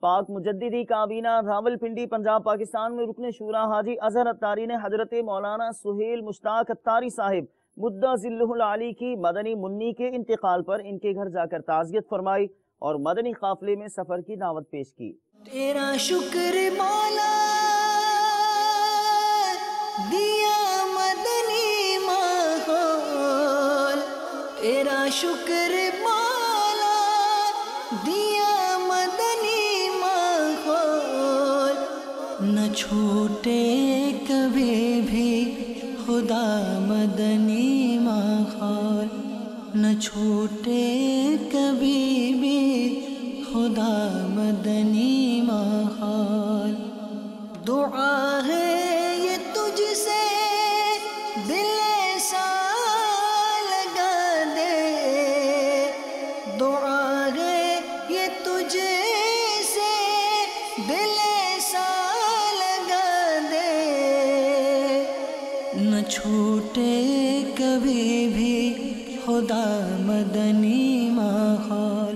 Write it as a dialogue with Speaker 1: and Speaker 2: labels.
Speaker 1: پاک مجددی کابینہ راولپنڈی پنجاب پاکستان میں رکن شورا حاجی اظہر اتاری نے حضرت مولانا سہیل مشتاق اتاری صاحب مدہ ذلہ العالی کی مدنی منی کے انتقال پر ان کے گھر جا کر تعزیت فرمائی اور مدنی قافلے میں سفر کی دعوت پیش کی۔
Speaker 2: تیرا شکر مولا دیا مدنی ماحول، تیرا شکر مولا دیا مدنی ماحول، نہ چھوٹے کبھی بھی خدا مدنی ماحول، نہ چھوٹے کبھی بھی خدا مدنی ماحول۔ دعا ہے یہ تجھ سے دل ایسا لگا دے، دعا ہے یہ تجھ سے دل ایسا لگا دے، نہ چھوٹے کبھی بھی خدا مدنی ماحول۔